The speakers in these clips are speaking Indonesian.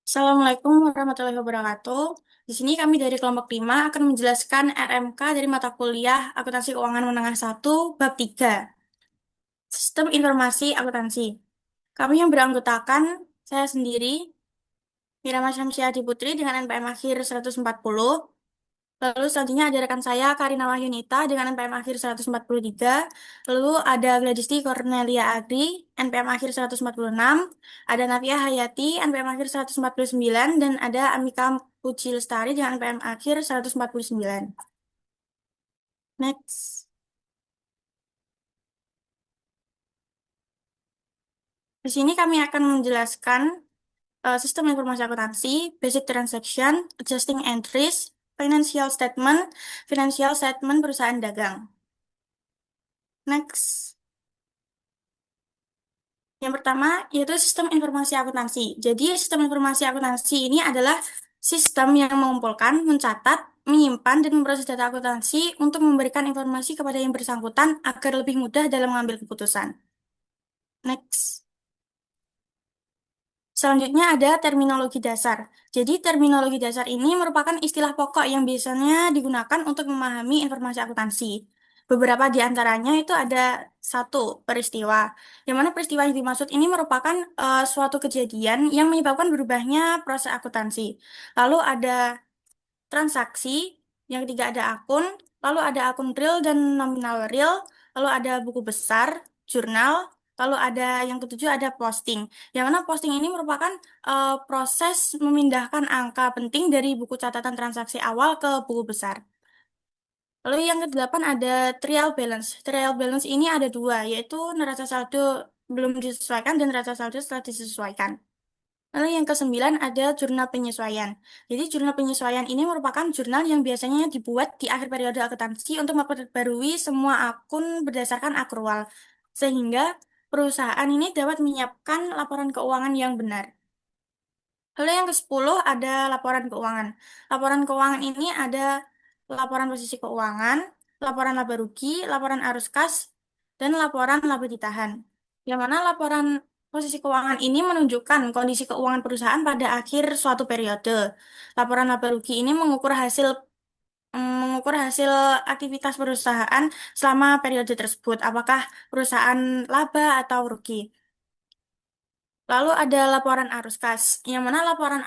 Assalamualaikum warahmatullahi wabarakatuh. Di sini kami dari kelompok 5 akan menjelaskan RMK dari mata kuliah Akuntansi Keuangan Menengah 1, Bab 3, Sistem Informasi Akuntansi. Kami yang beranggotakan saya sendiri, Mirama Syamsiadi Putri dengan NPM akhir 140. Lalu selanjutnya ada rekan saya, Karina Wahyunita dengan NPM akhir 143. Lalu ada Gladisti Cornelia Agri, NPM akhir 146. Ada Navia Hayati, NPM akhir 149. Dan ada Amika Puji Lestari dengan NPM akhir 149. Next. Di sini kami akan menjelaskan sistem informasi akuntansi, basic transaction, adjusting entries, financial statement perusahaan dagang. Next. Yang pertama yaitu sistem informasi akuntansi. Jadi sistem informasi akuntansi ini adalah sistem yang mengumpulkan, mencatat, menyimpan, dan memproses data akuntansi untuk memberikan informasi kepada yang bersangkutan agar lebih mudah dalam mengambil keputusan. Next. Selanjutnya ada terminologi dasar. Jadi terminologi dasar ini merupakan istilah pokok yang biasanya digunakan untuk memahami informasi akuntansi. Beberapa di antaranya itu ada satu peristiwa, yang mana peristiwa yang dimaksud ini merupakan suatu kejadian yang menyebabkan berubahnya proses akuntansi. Lalu ada transaksi, yang ketiga ada akun, lalu ada akun real dan nominal real, lalu ada buku besar, jurnal, lalu ada yang ketujuh ada posting. Yang mana posting ini merupakan proses memindahkan angka penting dari buku catatan transaksi awal ke buku besar. Lalu yang kedelapan ada trial balance. Trial balance ini ada dua, yaitu neraca saldo belum disesuaikan dan neraca saldo setelah disesuaikan. Lalu yang kesembilan ada jurnal penyesuaian. Jadi jurnal penyesuaian ini merupakan jurnal yang biasanya dibuat di akhir periode akuntansi untuk memperbarui semua akun berdasarkan akrual. Sehingga perusahaan ini dapat menyiapkan laporan keuangan yang benar. Lalu yang ke-10 ada laporan keuangan. Laporan keuangan ini ada laporan posisi keuangan, laporan laba rugi, laporan arus kas, dan laporan laba ditahan. Yang mana laporan posisi keuangan ini menunjukkan kondisi keuangan perusahaan pada akhir suatu periode. Laporan laba rugi ini mengukur hasil aktivitas perusahaan selama periode tersebut, apakah perusahaan laba atau rugi. Lalu ada laporan arus kas, yang mana laporan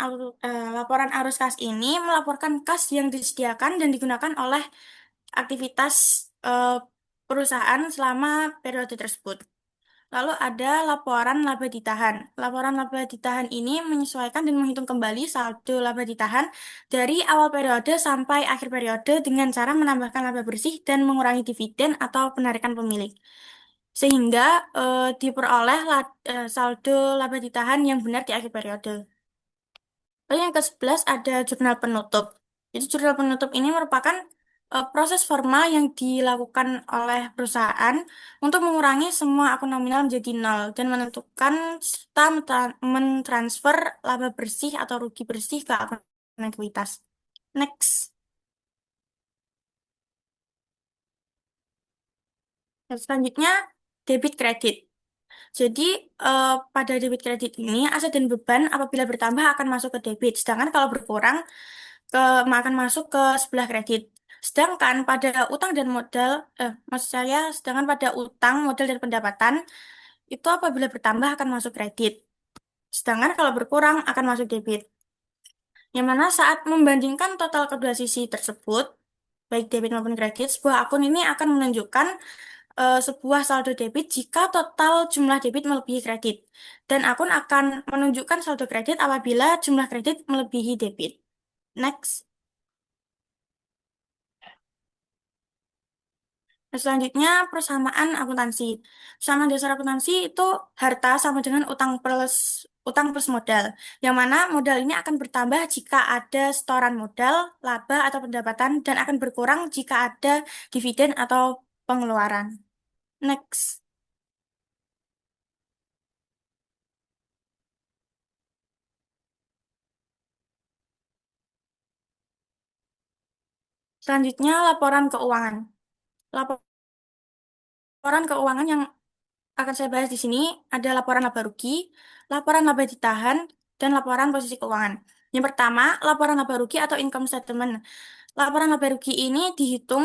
arus kas ini melaporkan kas yang disediakan dan digunakan oleh aktivitas eh, perusahaan selama periode tersebut. Lalu ada laporan laba ditahan. Laporan laba ditahan ini menyesuaikan dan menghitung kembali saldo laba ditahan dari awal periode sampai akhir periode dengan cara menambahkan laba bersih dan mengurangi dividen atau penarikan pemilik. Sehingga diperoleh saldo laba ditahan yang benar di akhir periode. Lalu yang ke-11 ada jurnal penutup. Jadi jurnal penutup ini merupakan proses formal yang dilakukan oleh perusahaan untuk mengurangi semua akun nominal menjadi nol dan menentukan serta mentransfer laba bersih atau rugi bersih ke akun ekuitas. Next. Dan selanjutnya debit kredit. Jadi pada debit kredit ini aset dan beban apabila bertambah akan masuk ke debit, sedangkan kalau berkurang ke akan masuk ke sebelah kredit. Sedangkan pada utang dan modal, maksud saya, sedangkan pada utang, modal dan pendapatan itu apabila bertambah akan masuk kredit. Sedangkan kalau berkurang akan masuk debit. Yang mana saat membandingkan total kedua sisi tersebut, baik debit maupun kredit, sebuah akun ini akan menunjukkan sebuah saldo debit jika total jumlah debit melebihi kredit. Dan akun akan menunjukkan saldo kredit apabila jumlah kredit melebihi debit. Next. Nah, selanjutnya persamaan akuntansi. Persamaan dasar akuntansi itu harta sama dengan utang plus modal. Yang mana modal ini akan bertambah jika ada setoran modal, laba atau pendapatan dan akan berkurang jika ada dividen atau pengeluaran. Next. Selanjutnya laporan keuangan. Laporan keuangan yang akan saya bahas di sini ada laporan laba rugi, laporan laba ditahan, dan laporan posisi keuangan. Yang pertama, laporan laba rugi atau income statement. Laporan laba rugi ini dihitung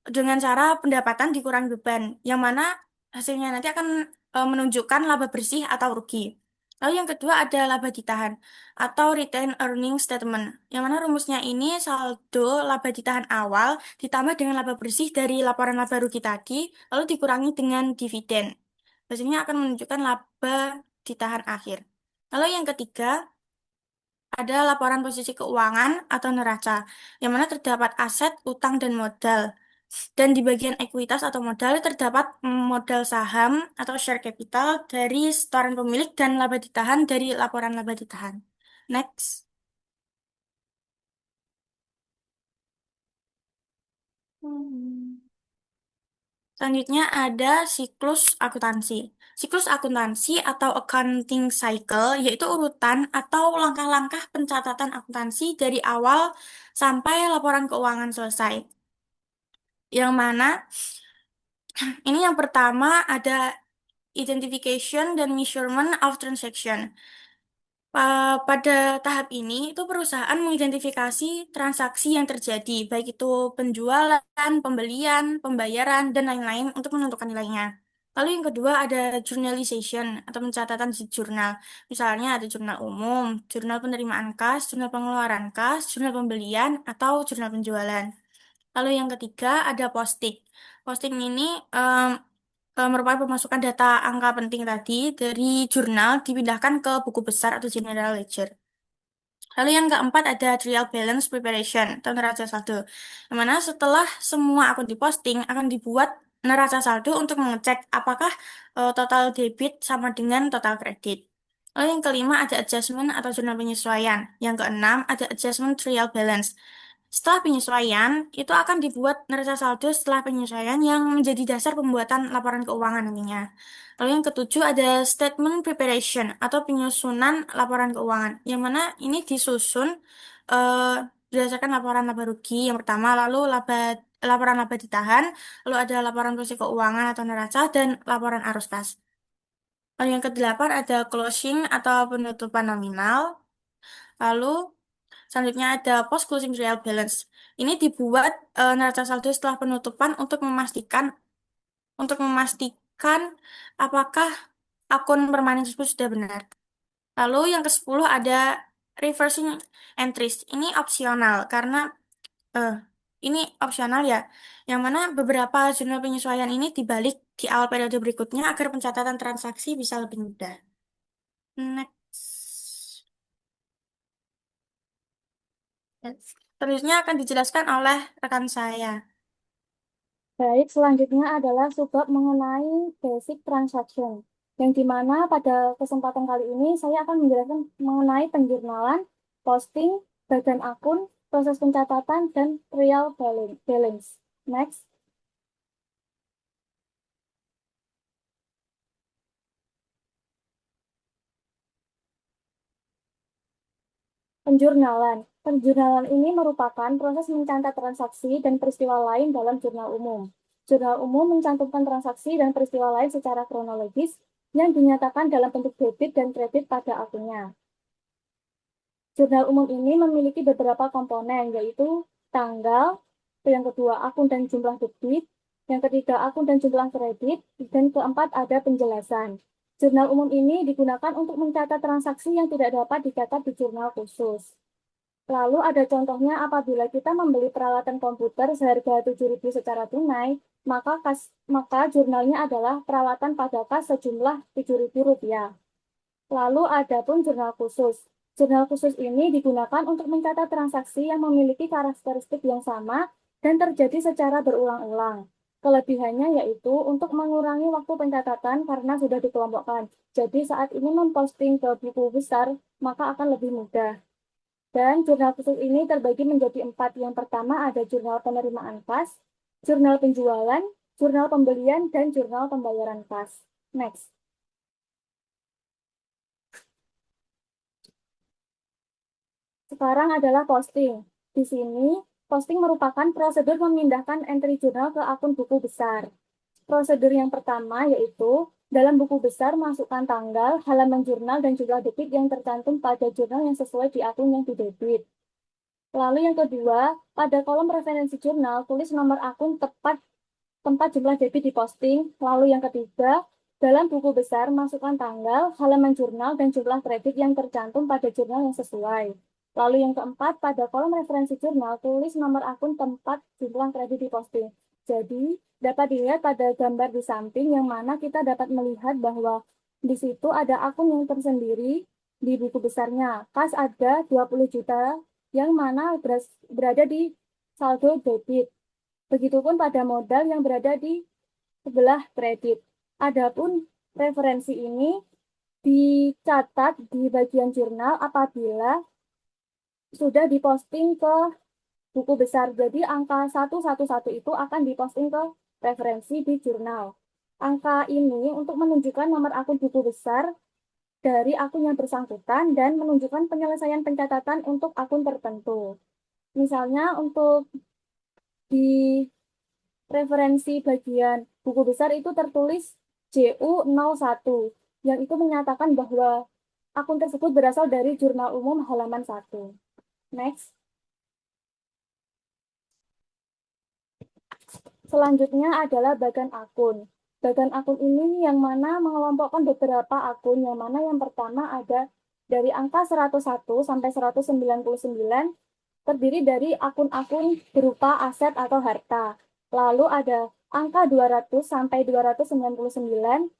dengan cara pendapatan dikurangi beban, yang mana hasilnya nanti akan menunjukkan laba bersih atau rugi. Lalu yang kedua ada laba ditahan atau retained earning statement, yang mana rumusnya ini saldo laba ditahan awal ditambah dengan laba bersih dari laporan laba rugi tadi, lalu dikurangi dengan dividen. Hasilnya akan menunjukkan laba ditahan akhir. Lalu yang ketiga ada laporan posisi keuangan atau neraca, yang mana terdapat aset, utang, dan modal. Dan di bagian ekuitas atau modal terdapat modal saham atau share capital dari setoran pemilik dan laba ditahan dari laporan laba ditahan. Next. Hmm. Selanjutnya ada siklus akuntansi. Siklus akuntansi atau accounting cycle yaitu urutan atau langkah-langkah pencatatan akuntansi dari awal sampai laporan keuangan selesai. Yang mana ini yang pertama ada identification dan measurement of transaction. Pada tahap ini, itu perusahaan mengidentifikasi transaksi yang terjadi, baik itu penjualan, pembelian, pembayaran, dan lain-lain untuk menentukan nilainya. Lalu yang kedua ada journalization atau pencatatan di jurnal. Misalnya ada jurnal umum, jurnal penerimaan kas, jurnal pengeluaran kas, jurnal pembelian, atau jurnal penjualan. Lalu yang ketiga ada posting. Posting ini merupakan pemasukan data angka penting tadi dari jurnal dipindahkan ke buku besar atau general ledger. Lalu yang keempat ada trial balance preparation atau neraca saldo. Yang mana setelah semua akun diposting akan dibuat neraca saldo untuk mengecek apakah total debit sama dengan total kredit. Lalu yang kelima ada adjustment atau jurnal penyesuaian. Yang keenam ada adjustment trial balance. Setelah penyesuaian, itu akan dibuat neraca saldo setelah penyesuaian yang menjadi dasar pembuatan laporan keuangan nantinya. Lalu yang ketujuh ada statement preparation atau penyusunan laporan keuangan, yang mana ini disusun eh, berdasarkan laporan laba rugi yang pertama, lalu laporan laba ditahan, lalu ada laporan posisi keuangan atau neraca, dan laporan arus kas. Lalu yang kedelapan ada closing atau penutupan nominal. Lalu selanjutnya ada post closing trial balance. Ini dibuat neraca saldo setelah penutupan untuk memastikan apakah akun permanen tersebut sudah benar. Lalu yang ke-10 ada reversing entries. Eh, ini opsional ya. Yang mana beberapa jurnal penyesuaian ini dibalik di awal periode berikutnya agar pencatatan transaksi bisa lebih mudah. Next. Selanjutnya akan dijelaskan oleh rekan saya. Baik, selanjutnya adalah subbab mengenai basic transaction, yang dimana pada kesempatan kali ini saya akan menjelaskan mengenai penjurnalan, posting, bagian akun, proses pencatatan, dan real balance. Next. Penjurnalan. Penjurnalan ini merupakan proses mencatat transaksi dan peristiwa lain dalam jurnal umum. Jurnal umum mencantumkan transaksi dan peristiwa lain secara kronologis yang dinyatakan dalam bentuk debit dan kredit pada akunnya. Jurnal umum ini memiliki beberapa komponen, yaitu tanggal, yang kedua akun dan jumlah debit, yang ketiga akun dan jumlah kredit, dan keempat ada penjelasan. Jurnal umum ini digunakan untuk mencatat transaksi yang tidak dapat dicatat di jurnal khusus. Lalu ada contohnya apabila kita membeli peralatan komputer seharga 7.000 secara tunai, maka jurnalnya adalah peralatan pada kas sejumlah 7.000 rupiah. Lalu ada pun jurnal khusus. Jurnal khusus ini digunakan untuk mencatat transaksi yang memiliki karakteristik yang sama dan terjadi secara berulang-ulang. Kelebihannya yaitu untuk mengurangi waktu pencatatan karena sudah dikelompokkan. Jadi saat ini memposting ke buku besar, maka akan lebih mudah. Dan jurnal khusus ini terbagi menjadi 4. Yang pertama ada jurnal penerimaan kas, jurnal penjualan, jurnal pembelian, dan jurnal pembayaran kas. Next. Sekarang adalah posting. Di sini, posting merupakan prosedur memindahkan entry jurnal ke akun buku besar. Prosedur yang pertama yaitu Dalam buku besar, masukkan tanggal, halaman jurnal, dan jumlah debit yang tercantum pada jurnal yang sesuai di akun yang didebit. Lalu yang kedua, pada kolom referensi jurnal, tulis nomor akun tepat tempat jumlah debit diposting. Lalu yang ketiga, dalam buku besar, masukkan tanggal, halaman jurnal, dan jumlah kredit yang tercantum pada jurnal yang sesuai. Lalu yang keempat, pada kolom referensi jurnal, tulis nomor akun tempat jumlah kredit diposting. Jadi, dapat dilihat pada gambar di samping yang mana kita dapat melihat bahwa di situ ada akun yang tersendiri di buku besarnya. Kas ada 20 juta yang mana berada di saldo debit. Begitupun pada modal yang berada di sebelah kredit. Adapun referensi ini dicatat di bagian jurnal apabila sudah diposting ke buku besar. Jadi angka 111 itu akan diposting ke referensi di jurnal. Angka ini untuk menunjukkan nomor akun buku besar dari akun yang bersangkutan dan menunjukkan penyelesaian pencatatan untuk akun tertentu. Misalnya untuk di referensi bagian buku besar itu tertulis JU01, yang itu menyatakan bahwa akun tersebut berasal dari jurnal umum halaman 1. Next. Selanjutnya adalah bagan akun. Bagan akun ini yang mana mengelompokkan beberapa akun, yang mana yang pertama ada dari angka 101 sampai 199, terdiri dari akun-akun berupa aset atau harta. Lalu ada angka 200 sampai 299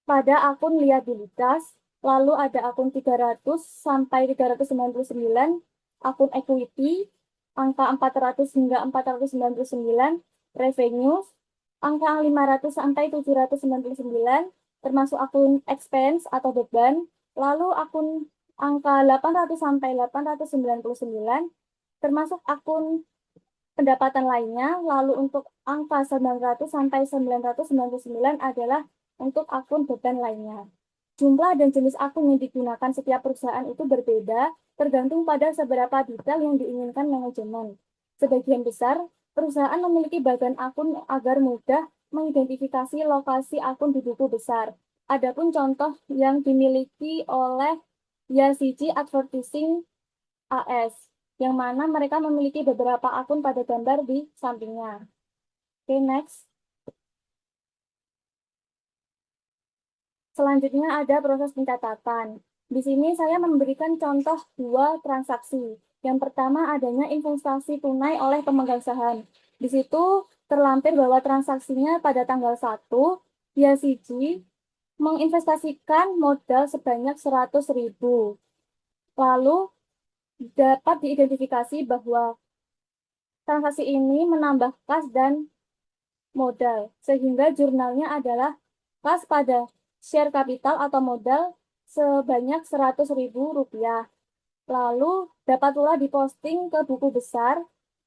pada akun liabilitas. Lalu ada akun 300 sampai 399 akun equity, angka 400 hingga 499 revenue, angka 500 sampai 799 termasuk akun expense atau beban, lalu akun angka 800 sampai 899 termasuk akun pendapatan lainnya, lalu untuk angka 900 sampai 999 adalah untuk akun beban lainnya. Jumlah dan jenis akun yang digunakan setiap perusahaan itu berbeda, tergantung pada seberapa detail yang diinginkan manajemen. Sebagian besar, perusahaan memiliki bagan akun agar mudah mengidentifikasi lokasi akun di buku besar. Adapun contoh yang dimiliki oleh Yasiji Advertising AS, yang mana mereka memiliki beberapa akun pada gambar di sampingnya. Oke, next. Selanjutnya ada proses pencatatan. Di sini saya memberikan contoh dua transaksi. Yang pertama adanya investasi tunai oleh pemegang saham. Di situ terlampir bahwa transaksinya pada tanggal 1, Yasiji menginvestasikan modal sebanyak 100.000. Lalu dapat diidentifikasi bahwa transaksi ini menambah kas dan modal, sehingga jurnalnya adalah kas pada share capital atau modal sebanyak 100.000 rupiah. Lalu dapat pula diposting ke buku besar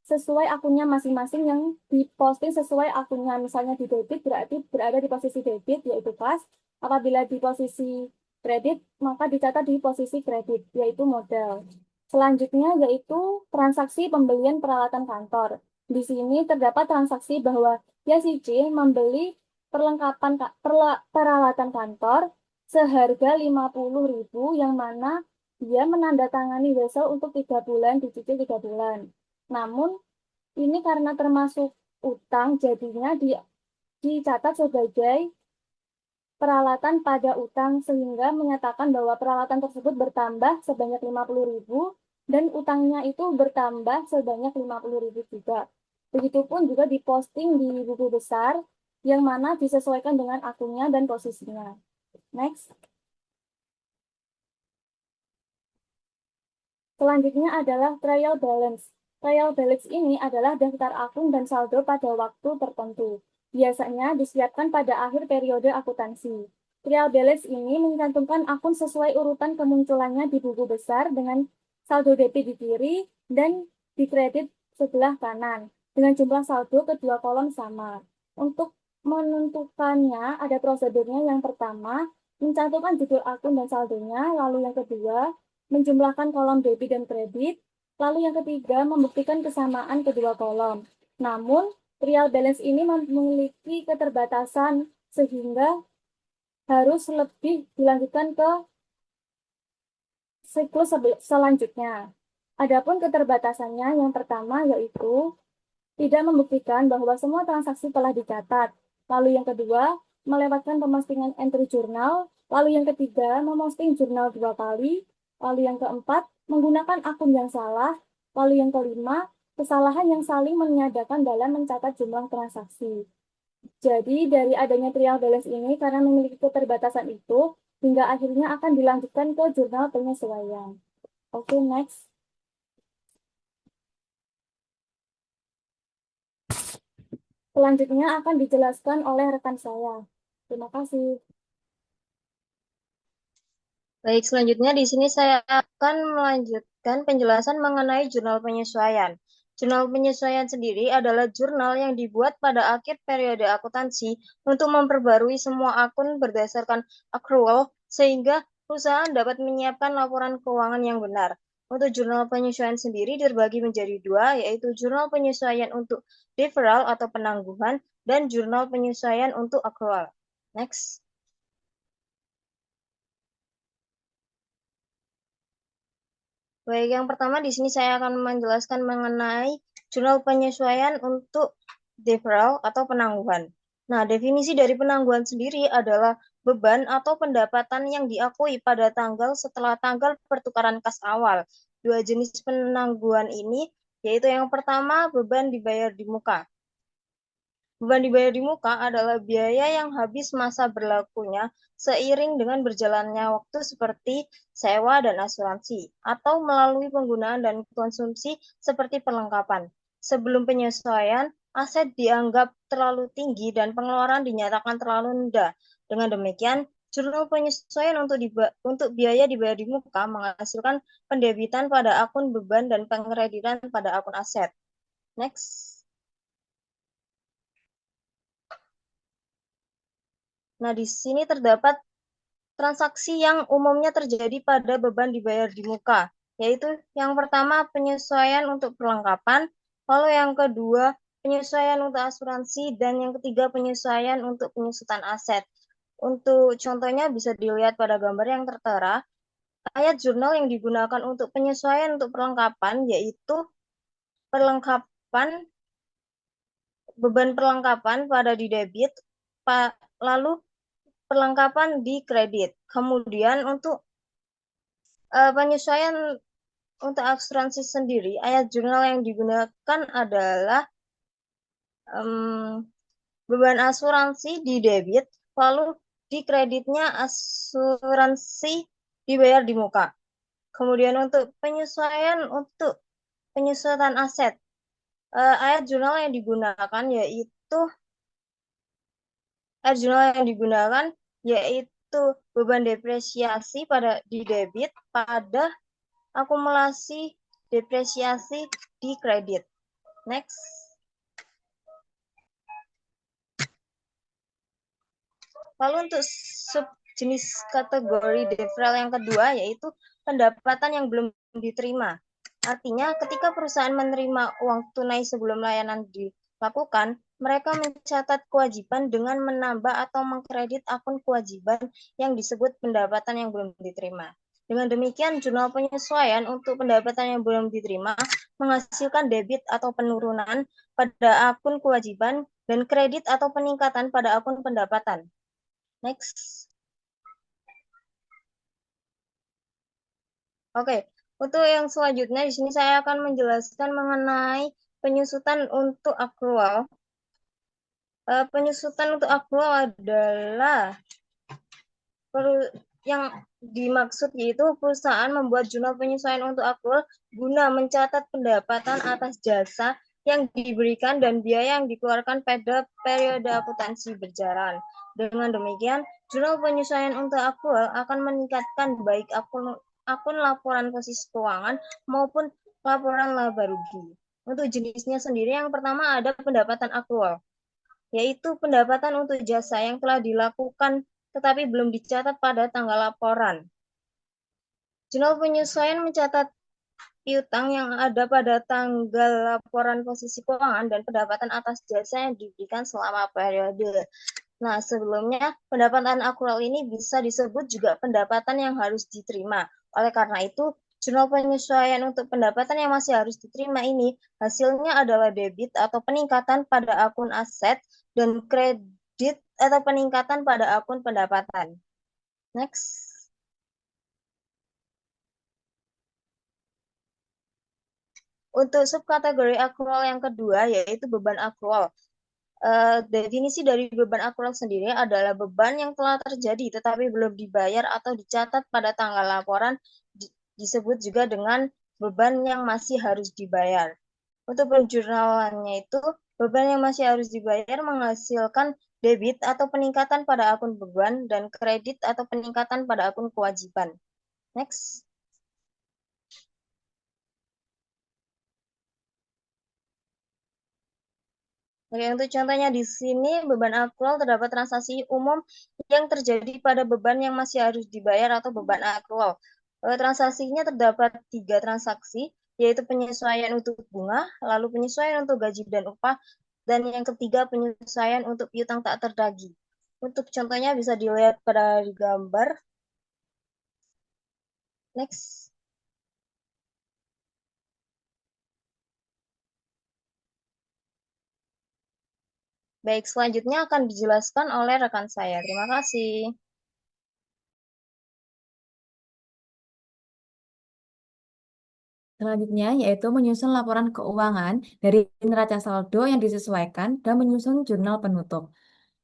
sesuai akunnya masing-masing, yang diposting sesuai akunnya. Misalnya di debit berarti berada di posisi debit yaitu kas. Apabila di posisi kredit maka dicatat di posisi kredit yaitu modal. Selanjutnya yaitu transaksi pembelian peralatan kantor. Di sini terdapat transaksi bahwa Yasic membeli perlengkapan peralatan kantor seharga 50.000, yang mana dia menandatangani wesel untuk 3 bulan, dicicil 3 bulan. Namun ini karena termasuk utang, jadinya dicatat sebagai peralatan pada utang, sehingga menyatakan bahwa peralatan tersebut bertambah sebanyak 50.000 dan utangnya itu bertambah sebanyak 50.000 juga. Begitupun juga diposting di buku besar yang mana disesuaikan dengan akunnya dan posisinya. Next. Selanjutnya adalah trial balance. Trial balance ini adalah daftar akun dan saldo pada waktu tertentu. Biasanya disiapkan pada akhir periode akuntansi. Trial balance ini mencantumkan akun sesuai urutan kemunculannya di buku besar dengan saldo debit di kiri dan di kredit sebelah kanan dengan jumlah saldo kedua kolom sama. Untuk menentukannya ada prosedurnya. Yang pertama, mencantumkan judul akun dan saldonya, lalu yang kedua, menjumlahkan kolom debit dan kredit, lalu yang ketiga, membuktikan kesamaan kedua kolom. Namun, trial balance ini memiliki keterbatasan sehingga harus lebih dilanjutkan ke siklus selanjutnya. Adapun keterbatasannya yang pertama yaitu tidak membuktikan bahwa semua transaksi telah dicatat. Lalu yang kedua, melewatkan pemostinan entry jurnal. Lalu yang ketiga, memosting jurnal 2 kali. Lalu yang keempat, menggunakan akun yang salah. Lalu yang kelima, kesalahan yang saling menyadakan dalam mencatat jumlah transaksi. Jadi dari adanya trial balance ini karena memiliki keterbatasan itu, hingga akhirnya akan dilanjutkan ke jurnal penyesuaian. Oke, next. Selanjutnya akan dijelaskan oleh rekan saya. Terima kasih. Baik, selanjutnya di sini saya akan melanjutkan penjelasan mengenai jurnal penyesuaian. Jurnal penyesuaian sendiri adalah jurnal yang dibuat pada akhir periode akuntansi untuk memperbarui semua akun berdasarkan accrual sehingga perusahaan dapat menyiapkan laporan keuangan yang benar. Untuk jurnal penyesuaian sendiri terbagi menjadi dua, yaitu jurnal penyesuaian untuk deferral atau penangguhan dan jurnal penyesuaian untuk accrual. Next. Baik, yang pertama di sini saya akan menjelaskan mengenai jurnal penyesuaian untuk deferral atau penangguhan. Nah, definisi dari penangguhan sendiri adalah beban atau pendapatan yang diakui pada tanggal setelah tanggal pertukaran kas awal. Dua jenis penangguhan ini, yaitu yang pertama beban dibayar di muka. Beban dibayar di muka adalah biaya yang habis masa berlakunya seiring dengan berjalannya waktu seperti sewa dan asuransi, atau melalui penggunaan dan konsumsi seperti perlengkapan. Sebelum penyesuaian, aset dianggap terlalu tinggi dan pengeluaran dinyatakan terlalu rendah. Dengan demikian, jurnal penyesuaian untuk biaya dibayar di muka menghasilkan pendebitan pada akun beban dan pengkreditan pada akun aset. Next. Nah, di sini terdapat transaksi yang umumnya terjadi pada beban dibayar di muka, yaitu yang pertama penyesuaian untuk perlengkapan, lalu yang kedua penyesuaian untuk asuransi, dan yang ketiga penyesuaian untuk penyusutan aset. Untuk contohnya bisa dilihat pada gambar yang tertera, ayat jurnal yang digunakan untuk penyesuaian untuk perlengkapan yaitu perlengkapan beban perlengkapan pada di debit, lalu perlengkapan di kredit. Kemudian untuk penyesuaian untuk asuransi sendiri, ayat jurnal yang digunakan adalah beban asuransi di debit, lalu di kreditnya asuransi dibayar di muka. Kemudian untuk penyesuaian untuk penyusutan aset, ayat jurnal yang digunakan yaitu beban depresiasi pada di debit pada akumulasi depresiasi di kredit. Next. Lalu untuk subjenis kategori deferral yang kedua yaitu pendapatan yang belum diterima. Artinya ketika perusahaan menerima uang tunai sebelum layanan dilakukan, mereka mencatat kewajiban dengan menambah atau mengkredit akun kewajiban yang disebut pendapatan yang belum diterima. Dengan demikian, jurnal penyesuaian untuk pendapatan yang belum diterima menghasilkan debit atau penurunan pada akun kewajiban dan kredit atau peningkatan pada akun pendapatan. Next. Oke, untuk yang selanjutnya di sini saya akan menjelaskan mengenai penyusutan untuk accrual. Penyusutan untuk accrual adalah yang dimaksud yaitu perusahaan membuat jurnal penyesuaian untuk accrual guna mencatat pendapatan atas jasa yang diberikan dan biaya yang dikeluarkan pada periode akuntansi berjalan. Dengan demikian, jurnal penyesuaian untuk accrual akan meningkatkan baik akun laporan posisi keuangan maupun laporan laba rugi. Untuk jenisnya sendiri, yang pertama ada pendapatan accrual, yaitu pendapatan untuk jasa yang telah dilakukan tetapi belum dicatat pada tanggal laporan. Jurnal penyesuaian mencatat piutang yang ada pada tanggal laporan posisi keuangan dan pendapatan atas jasa yang diberikan selama periode. Nah, sebelumnya pendapatan akrual ini bisa disebut juga pendapatan yang harus diterima. Oleh karena itu, jurnal penyesuaian untuk pendapatan yang masih harus diterima ini hasilnya adalah debit atau peningkatan pada akun aset dan kredit atau peningkatan pada akun pendapatan. Next. Untuk subkategori akrual yang kedua yaitu beban akrual. Definisi dari beban akrual sendiri adalah beban yang telah terjadi tetapi belum dibayar atau dicatat pada tanggal laporan, disebut juga dengan beban yang masih harus dibayar. Untuk penjurnalannya itu, beban yang masih harus dibayar menghasilkan debit atau peningkatan pada akun beban dan kredit atau peningkatan pada akun kewajiban. Next. Oke, untuk contohnya di sini beban akrual terdapat transaksi umum yang terjadi pada beban yang masih harus dibayar atau beban akrual. Transaksinya terdapat 3 transaksi, yaitu penyesuaian untuk bunga, lalu penyesuaian untuk gaji dan upah, dan yang ketiga penyesuaian untuk piutang tak terdaging. Untuk contohnya bisa dilihat pada gambar. Next. Baik, selanjutnya akan dijelaskan oleh rekan saya. Terima kasih. Selanjutnya yaitu menyusun laporan keuangan dari neraca saldo yang disesuaikan dan menyusun jurnal penutup.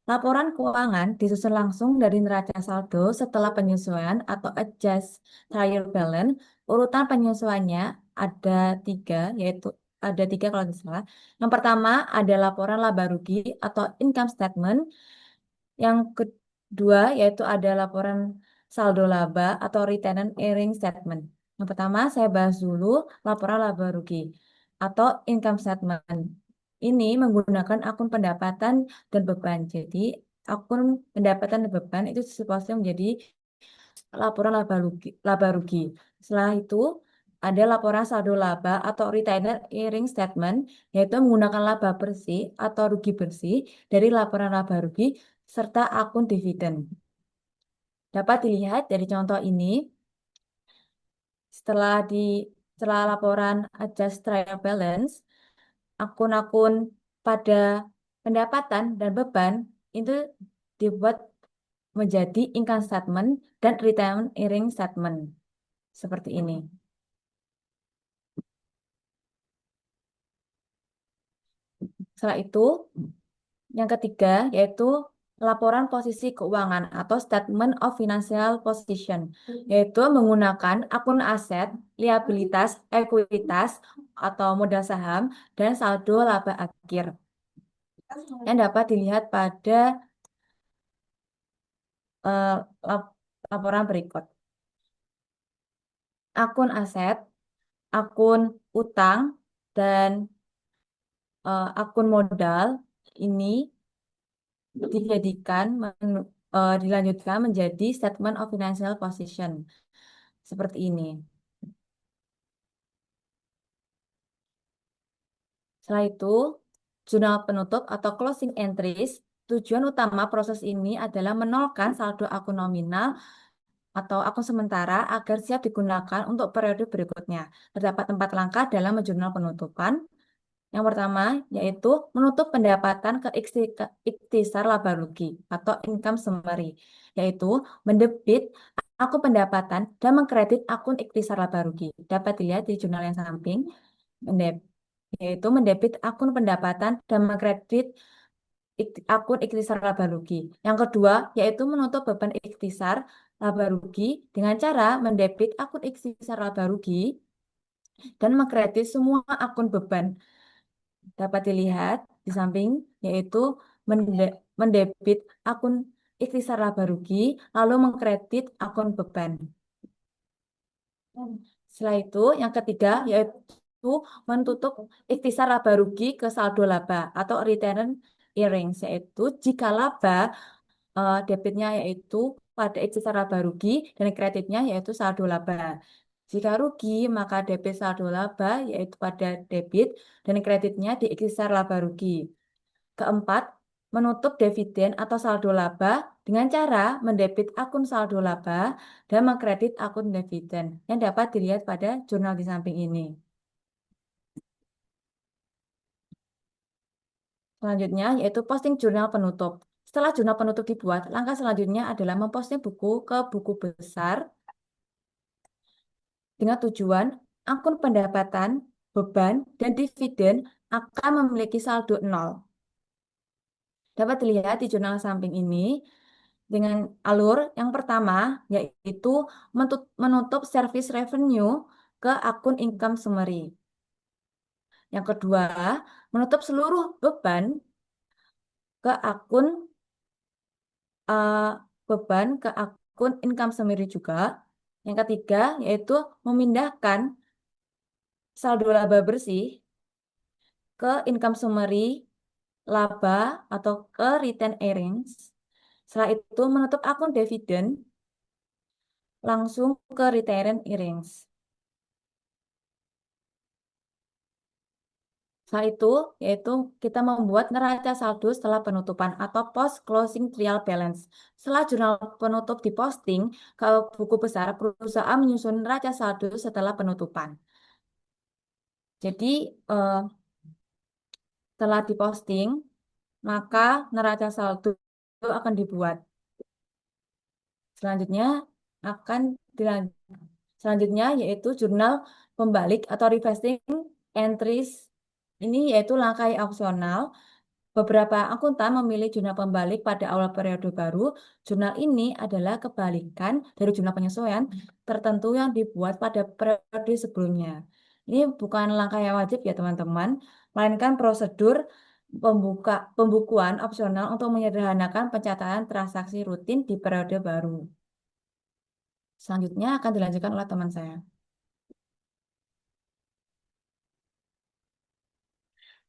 Laporan keuangan disusun langsung dari neraca saldo setelah penyesuaian atau adjust trial balance. Urutan penyesuaiannya ada 3, yaitu ada 3 kalau tidak salah. Yang pertama ada laporan laba rugi atau income statement. Yang kedua yaitu ada laporan saldo laba atau return earning statement. Yang pertama saya bahas dulu laporan laba rugi atau income statement. Ini menggunakan akun pendapatan dan beban. Jadi akun pendapatan dan beban itu sepasang menjadi laporan laba rugi, laba rugi. Setelah itu ada laporan saldo laba atau retainer earning statement, yaitu menggunakan laba bersih atau rugi bersih dari laporan laba rugi serta akun dividen. Dapat dilihat dari contoh ini, setelah di setelah laporan adjust trial balance, akun-akun pada pendapatan dan beban itu dibuat menjadi income statement dan return earning statement. Seperti ini. Setelah itu, yang ketiga yaitu laporan posisi keuangan atau statement of financial position, yaitu menggunakan akun aset, liabilitas, ekuitas, atau modal saham, dan saldo laba akhir. Yang dapat dilihat pada eh, laporan berikut. Akun aset, akun utang, dan akun modal ini dilanjutkan menjadi statement of financial position seperti ini. Setelah itu, jurnal penutup atau closing entries, tujuan utama proses ini adalah menolkan saldo akun nominal atau akun sementara agar siap digunakan untuk periode berikutnya. Terdapat 4 langkah dalam jurnal penutupan. Yang pertama yaitu menutup pendapatan ke ikhtisar laba rugi atau income summary, yaitu mendebit akun pendapatan dan mengkredit akun ikhtisar laba rugi. Dapat dilihat di jurnal yang samping, yaitu mendebit akun pendapatan dan mengkredit akun ikhtisar laba rugi. Yang kedua yaitu menutup beban ikhtisar laba rugi dengan cara mendebit akun ikhtisar laba rugi dan mengkredit semua akun beban. Dapat dilihat di samping, yaitu mendebit akun ikhtisar laba rugi, lalu mengkredit akun beban. Setelah itu, yang ketiga, yaitu menutup ikhtisar laba rugi ke saldo laba atau return earnings, yaitu jika laba debitnya yaitu pada ikhtisar laba rugi dan kreditnya yaitu saldo laba. Jika rugi, maka debit saldo laba yaitu pada debit dan kreditnya di ikhtisar laba rugi. Keempat, menutup dividen atau saldo laba dengan cara mendebit akun saldo laba dan mengkredit akun dividen yang dapat dilihat pada jurnal di samping ini. Selanjutnya yaitu posting jurnal penutup. Setelah jurnal penutup dibuat, langkah selanjutnya adalah memposting buku ke buku besar dengan tujuan akun pendapatan, beban, dan dividen akan memiliki saldo nol. Dapat dilihat di jurnal samping ini dengan alur yang pertama yaitu menutup service revenue ke akun income summary. Yang kedua, menutup seluruh beban ke akun eh, ke akun income summary juga. Yang ketiga yaitu memindahkan saldo laba bersih ke income summary, laba atau ke retained earnings. Setelah itu menutup akun dividen langsung ke retained earnings. Setelah itu, yaitu kita membuat neraca saldo setelah penutupan atau post closing trial balance. Setelah jurnal penutup diposting ke buku besar, perusahaan menyusun neraca saldo setelah penutupan. Jadi, setelah diposting, maka neraca saldo akan dibuat. Selanjutnya akan selanjutnya yaitu jurnal pembalik atau revesting entries. Ini yaitu langkah opsional. Beberapa akuntan memilih jurnal pembalik pada awal periode baru. Jurnal ini adalah kebalikan dari jurnal penyesuaian tertentu yang dibuat pada periode sebelumnya. Ini bukan langkah yang wajib ya teman-teman, melainkan prosedur pembukuan opsional untuk menyederhanakan pencatatan transaksi rutin di periode baru. Selanjutnya akan dilanjutkan oleh teman saya.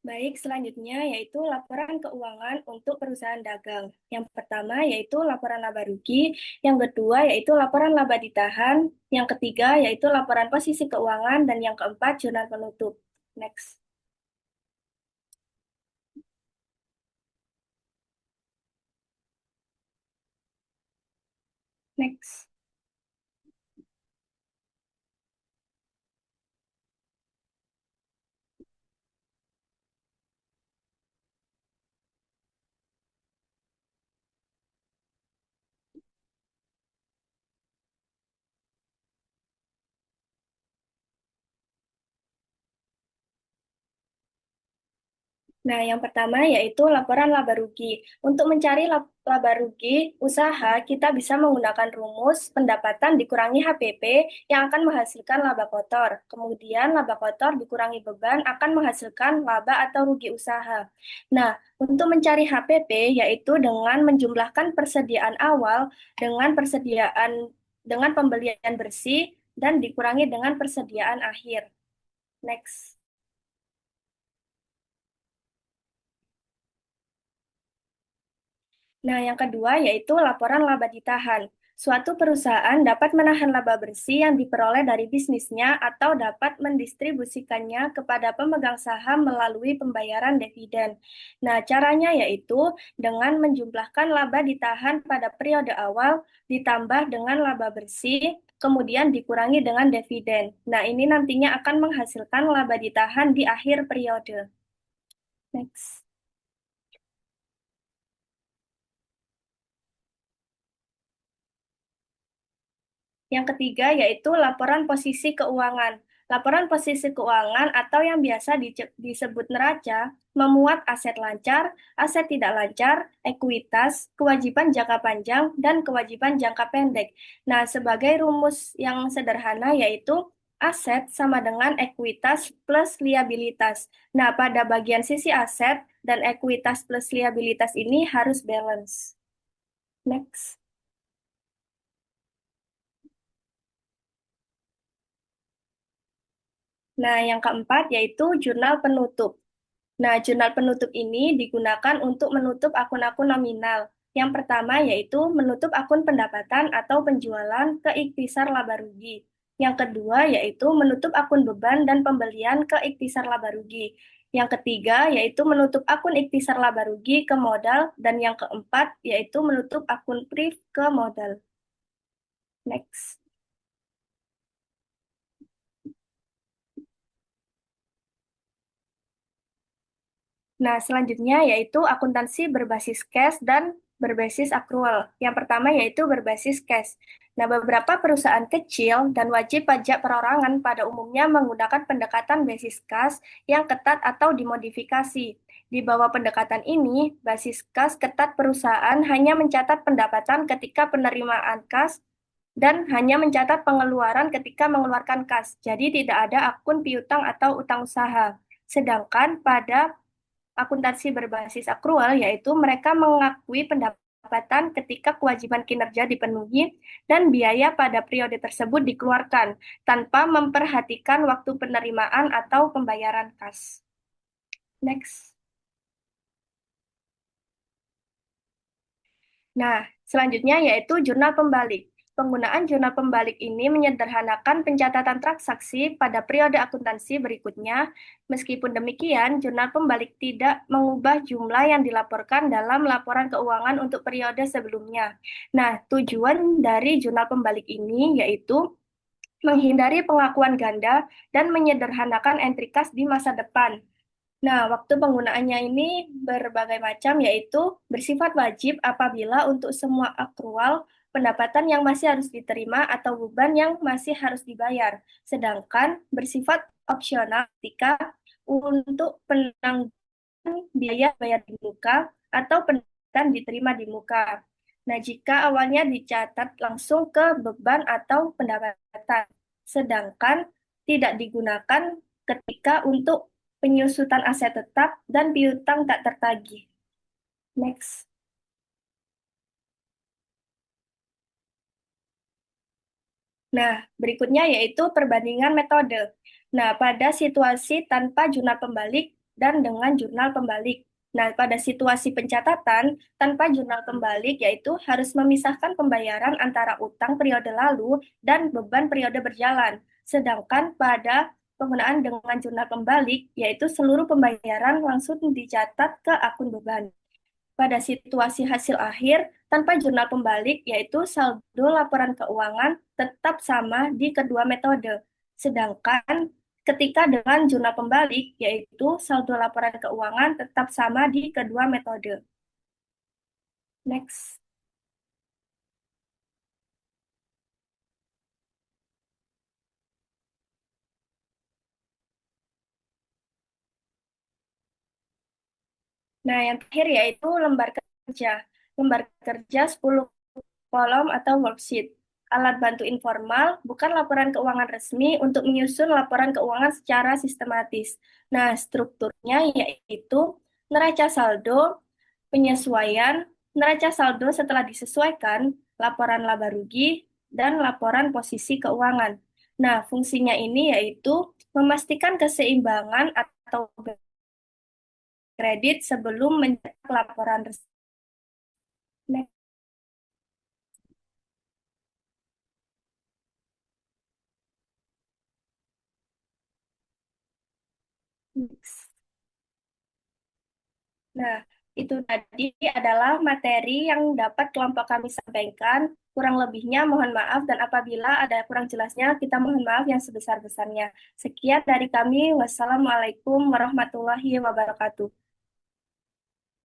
Baik, selanjutnya yaitu laporan keuangan untuk perusahaan dagang. Yang pertama yaitu laporan laba rugi, yang kedua yaitu laporan laba ditahan, yang ketiga yaitu laporan posisi keuangan, dan yang keempat jurnal penutup. Next. Next. Nah, yang pertama yaitu laporan laba rugi. Untuk mencari laba rugi usaha, kita bisa menggunakan rumus pendapatan dikurangi HPP yang akan menghasilkan laba kotor. Kemudian laba kotor dikurangi beban akan menghasilkan laba atau rugi usaha. Nah, untuk mencari HPP yaitu dengan menjumlahkan persediaan awal dengan pembelian bersih dan dikurangi dengan persediaan akhir. Next. Nah, yang kedua yaitu laporan laba ditahan. Suatu perusahaan dapat menahan laba bersih yang diperoleh dari bisnisnya atau dapat mendistribusikannya kepada pemegang saham melalui pembayaran dividen. Nah, caranya yaitu dengan menjumlahkan laba ditahan pada periode awal ditambah dengan laba bersih, kemudian dikurangi dengan dividen. Nah, ini nantinya akan menghasilkan laba ditahan di akhir periode. Next. Yang ketiga yaitu laporan posisi keuangan. Laporan posisi keuangan atau yang biasa disebut neraca memuat aset lancar, aset tidak lancar, ekuitas, kewajiban jangka panjang, dan kewajiban jangka pendek. Nah, sebagai rumus yang sederhana yaitu aset sama dengan ekuitas plus liabilitas. Nah, pada bagian sisi aset dan ekuitas plus liabilitas ini harus balance. Next. Nah, yang keempat yaitu jurnal penutup. Nah, jurnal penutup ini digunakan untuk menutup akun-akun nominal. Yang pertama yaitu menutup akun pendapatan atau penjualan ke ikhtisar laba rugi. Yang kedua yaitu menutup akun beban dan pembelian ke ikhtisar laba rugi. Yang ketiga yaitu menutup akun Ikhtisar laba rugi ke modal, dan yang keempat yaitu menutup akun PRIV ke modal. Next. Nah, selanjutnya yaitu akuntansi berbasis cash dan berbasis accrual. Yang pertama yaitu berbasis cash. Nah, beberapa perusahaan kecil dan wajib pajak perorangan pada umumnya menggunakan pendekatan basis cash yang ketat atau dimodifikasi. Di bawah pendekatan ini, basis cash ketat perusahaan hanya mencatat pendapatan ketika penerimaan kas dan hanya mencatat pengeluaran ketika mengeluarkan kas. Jadi tidak ada akun piutang atau utang usaha. Sedangkan pada akuntansi berbasis akrual, yaitu mereka mengakui pendapatan ketika kewajiban kinerja dipenuhi dan biaya pada periode tersebut dikeluarkan, tanpa memperhatikan waktu penerimaan atau pembayaran kas. Next. Nah, selanjutnya yaitu jurnal pembalik. Penggunaan jurnal pembalik ini menyederhanakan pencatatan transaksi pada periode akuntansi berikutnya. Meskipun demikian, jurnal pembalik tidak mengubah jumlah yang dilaporkan dalam laporan keuangan untuk periode sebelumnya. Nah, tujuan dari jurnal pembalik ini yaitu menghindari pengakuan ganda dan menyederhanakan entry kas di masa depan. Nah, waktu penggunaannya ini berbagai macam, yaitu bersifat wajib apabila untuk semua akrual pendapatan yang masih harus diterima atau beban yang masih harus dibayar. Sedangkan bersifat opsional ketika untuk penangguhan biaya bayar di muka atau pendapatan diterima di muka. Nah, jika awalnya dicatat langsung ke beban atau pendapatan, sedangkan tidak digunakan ketika untuk penyusutan aset tetap dan piutang tak tertagih. Next. Nah, berikutnya yaitu perbandingan metode. Nah, pada situasi tanpa jurnal pembalik dan dengan jurnal pembalik. Nah, pada situasi pencatatan tanpa jurnal pembalik yaitu harus memisahkan pembayaran antara utang periode lalu dan beban periode berjalan. Sedangkan pada penggunaan dengan jurnal pembalik yaitu seluruh pembayaran langsung dicatat ke akun beban. Pada situasi hasil akhir tanpa jurnal pembalik, yaitu saldo laporan keuangan tetap sama di kedua metode. Sedangkan ketika dengan jurnal pembalik, yaitu saldo laporan keuangan tetap sama di kedua metode. Next. Nah, yang terakhir yaitu lembar kerja. Lembar kerja 10 kolom atau worksheet. Alat bantu informal, bukan laporan keuangan resmi untuk menyusun laporan keuangan secara sistematis. Nah, strukturnya yaitu neraca saldo, penyesuaian, neraca saldo setelah disesuaikan, laporan laba rugi, dan laporan posisi keuangan. Nah, fungsinya ini yaitu memastikan keseimbangan atau kredit sebelum mencetak laporan resmi. Next. Nah, itu tadi adalah materi yang dapat kelompok kami sampaikan. Kurang lebihnya mohon maaf, dan apabila ada kurang jelasnya, kita mohon maaf yang sebesar-besarnya. Sekian dari kami. Wassalamualaikum warahmatullahi wabarakatuh.